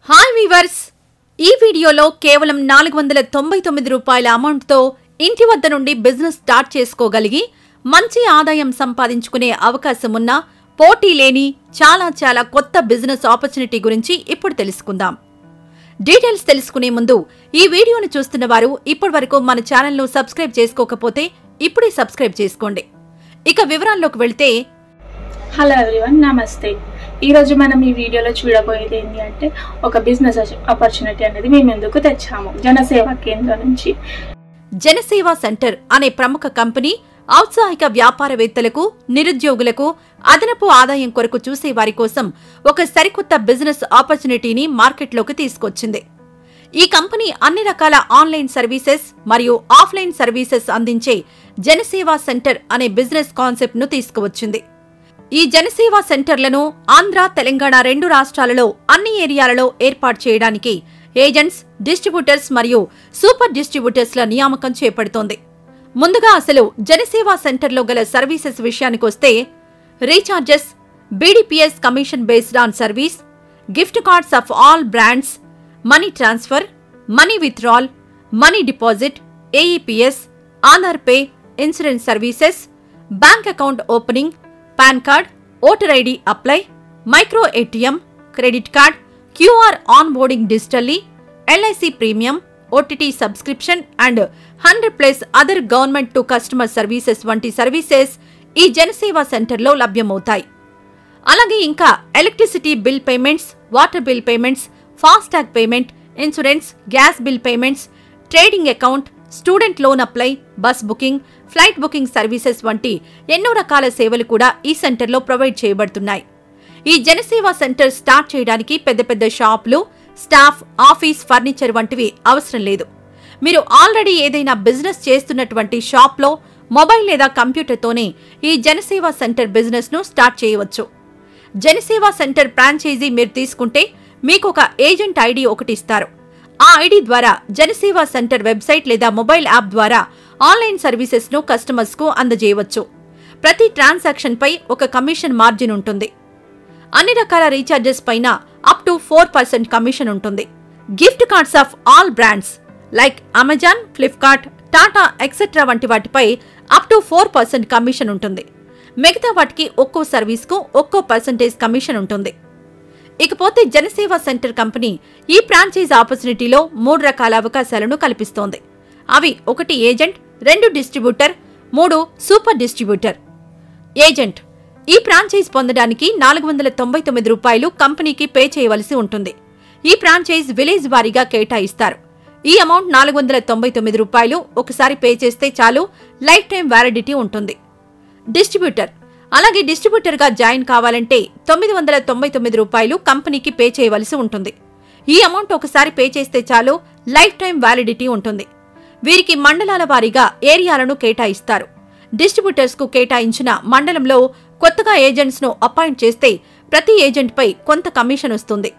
Hi weavers, ఈ వీడియోలో కేవలం 499 రూపాయల అమౌంట్తో ఇంటి వద్ద నుండి బిజినెస్ స్టార్ట్ చేసుకోగలిగి మంచి ఆదాయం సంపాదించుకునే అవకాశం ఉన్న పోటీ లేని చాలా కొత్త బిజినెస్ ఆపర్చునిటీ గురించి ఇప్పుడు తెలుసుకుందాం. డీటెయిల్స్ తెలుసుకునే ముందు ఈ వీడియోను చూస్తున్న వారు ఇప్పటివరకు మన ఛానల్ను సబ్స్క్రైబ్ చేసుకోకపోతే ఇప్పుడే సబ్స్క్రైబ్ చేసుకోండి. ఇక వివరాల్లోకి వెళ్తే, హలో ఎవ్రీవన్, నమస్తే. ఈ రోజు మనం ఈ వీడియోలో చూడబోయేది ఏంటి అంటే ఒక బిజినెస్ ఆపర్చునిటీ అనేది మేము ఎందుకు తెచ్చాము జనసేవా కేంద్రం నుంచి. జనసేవా సెంటర్ అనే ప్రముఖ కంపెనీ ఔత్సాహిక వ్యాపారవేత్తలకు, నిరుద్యోగులకు అదనపు ఆదాయం కొరకు చూసే వారి కోసం ఒక సరికొత్త బిజినెస్ ఆపర్చునిటీని మార్కెట్లోకి తీసుకొచ్చింది. ఈ కంపెనీ అన్ని రకాల ఆన్లైన్ సర్వీసెస్ మరియు ఆఫ్లైన్ సర్వీసెస్ అందించే జనసేవా సెంటర్ అనే బిజినెస్ కాన్సెప్ట్ ను తీసుకువచ్చింది. ఈ జనసేవా సెంటర్లను ఆంధ్ర, తెలంగాణ రెండు రాష్ట్రాలలో అన్ని ఏరియాలలో ఏర్పాటు చేయడానికి ఏజెంట్స్, డిస్ట్రిబ్యూటర్స్ మరియు సూపర్ డిస్ట్రిబ్యూటర్స్ల నియామకం చేపడుతోంది. ముందుగా అసలు జనసేవా సెంటర్లో గల సర్వీసెస్ విషయానికొస్తే, recharges, BDPS commission based on service, gift cards of all brands, money transfer, money withdrawal, money deposit, AEPS, Aadhaar pay, insurance services, bank account opening, PAN card, voter ID apply, micro ATM, credit card, QR onboarding digitally, LIC premium, OTT subscription and 100+ other government to customer services వంటి services ఈ జనసేవా సెంటర్లో లభ్యమవుతాయి. అలాగే ఇంకా electricity bill payments, water bill payments, FASTag payment, insurance, gas bill payments, trading account, student loan apply, bus booking, flight booking services వంటి ఎన్నో రకాల సేవలు కూడా ఈ సెంటర్లో ప్రొవైడ్ చేయబడుతున్నాయి. ఈ జనసేవా సెంటర్ స్టార్ట్ చేయడానికి పెద్ద షాపులు, స్టాఫ్, ఆఫీస్ ఫర్నిచర్ వంటివి అవసరం లేదు. మీరు ఆల్రెడీ ఏదైనా బిజినెస్ చేస్తున్నటువంటి షాప్లో మొబైల్ లేదా కంప్యూటర్తోనే ఈ జనసేవా సెంటర్ బిజినెస్ ను స్టార్ట్ చేయవచ్చు. జనసేవా సెంటర్ ఫ్రాంచైజీ మీరు తీసుకుంటే మీకు ఒక ఏజెంట్ ఐడి ఒకటి ఇస్తారు. ఆ ఐడి ద్వారా జనసేవా సెంటర్ వెబ్సైట్ లేదా మొబైల్ యాప్ ద్వారా ఆన్లైన్ సర్వీసెస్ ను కస్టమర్స్ కు అందజేయవచ్చు. ప్రతి ట్రాన్సాక్షన్ పై ఒక కమిషన్ మార్జిన్ ఉంటుంది. అన్ని రకాల రీఛార్జెస్ పైన అప్ టు 4% కమిషన్ ఉంటుంది. Gift cards of all brands like Amazon, Flipkart, Tata etcetera వంటి వాటిపై అప్ టు 4% కమిషన్ ఉంటుంది. మిగతా వాటికి ఒక్కో సర్వీస్ కు ఒక్కో % కమిషన్ ఉంటుంది. ఇకపోతే జనసేవా సెంటర్ కంపెనీ ఈ ఫ్రాంచైజ్ ఆపర్చునిటీలో 3 రకాల అవకాశాలను కల్పిస్తోంది. అవి 1 agent, 2 distributor, 3 super distributor. Agent ఈ ఫ్రాంచైజ్ పొందడానికి 499 రూపాయలు కంపెనీకి పే చేయవలసి ఉంటుంది. ఈ ఫ్రాంచైజ్ విలేజ్ వారీగా కేటాయిస్తారు. ఈ అమౌంట్ 499 రూపాయలు ఒకసారి పే చేస్తే చాలు, లైఫ్ టైం వ్యాలిడిటీ ఉంటుంది. డిస్ట్రిబ్యూటర్ అలాగే డిస్ట్రిబ్యూటర్ గా జాయిన్ కావాలంటే 999 రూపాయలు కంపెనీకి పే చేయవలసి ఉంటుంది. ఈ అమౌంట్ ఒకసారి పే చేస్తే చాలు, లైఫ్ టైం వ్యాలిడిటీ ఉంటుంది. వీరికి మండలాల వారీగా ఏరియాలను కేటాయిస్తారు. డిస్ట్రిబ్యూటర్స్ కు కేటాయించిన మండలంలో కొత్తగా ఏజెంట్స్ ను అపాయింట్ చేస్తే ప్రతి ఏజెంట్ పై కొంత కమిషన్ వస్తుంది.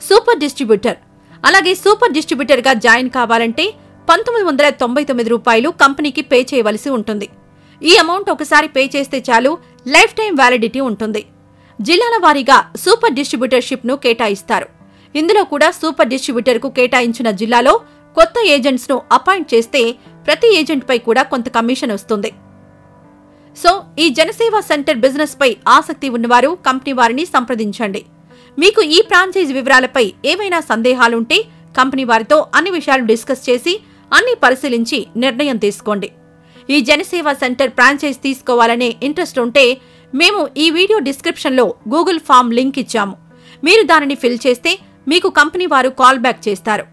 సూపర్ డిస్ట్రిబ్యూటర్ అలాగే సూపర్ డిస్ట్రిబ్యూటర్ గా జాయిన్ కావాలంటే 1999 రూపాయలు కంపెనీకి పే చేయవలసి ఉంటుంది. ఈ అమౌంట్ ఒకసారి పే చేస్తే చాలు, లైఫ్ టైం వ్యాలిడిటీ ఉంటుంది. జిల్లాల వారీగా సూపర్ డిస్ట్రిబ్యూటర్షిప్ ను కేటాయిస్తారు. ఇందులో కూడా సూపర్ డిస్ట్రిబ్యూటర్ కు కేటాయించిన జిల్లాలో కొత్త ఏజెంట్స్ ను అపాయింట్ చేస్తే ప్రతి ఏజెంట్ పై కూడా కొంత కమిషన్ వస్తుంది. సో ఈ జనసేవా సెంటర్ బిజినెస్ పై ఆసక్తి ఉన్నవారు కంపెనీ వారిని సంప్రదించండి. మీకు ఈ ఫ్రాంచైజ్ వివరాలపై ఏవైనా సందేహాలుంటే కంపెనీ వారితో అన్ని విషయాలు డిస్కస్ చేసి అన్ని పరిశీలించి నిర్ణయం తీసుకోండి. ఈ జనసేవా సెంటర్ ఫ్రాంచైజ్ తీసుకోవాలనే ఇంట్రెస్ట్ ఉంటే మేము ఈ వీడియో డిస్క్రిప్షన్లో గూగుల్ ఫామ్ లింక్ ఇచ్చాము. మీరు దానిని ఫిల్ చేస్తే మీకు కంపెనీ వారు కాల్ బ్యాక్ చేస్తారు.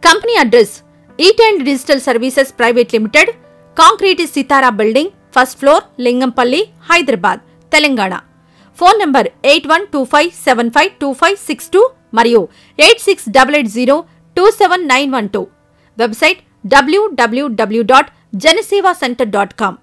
Company address Etend digital services private limited, concrete Sitara building, first floor, Lingampalli, Hyderabad, Telangana. Phone number 8125752562 మరియు 8688027912. Website www.janasevacenter.com.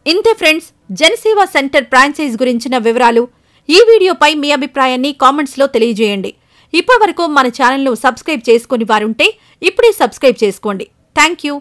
ఇంతే ఫ్రెండ్స్, జనసేవా సెంటర్ ఫ్రాంచైజ్ గురించిన వివరాలు. ఈ వీడియోపై మీ అభిప్రాయాన్ని కామెంట్స్ లో తెలియజేయండి. ఇప్పటివరకు మన ఛానల్ను సబ్స్క్రైబ్ చేసుకుని వారుంటే ఇప్పుడే సబ్స్క్రైబ్ చేసుకోండి. Thank you.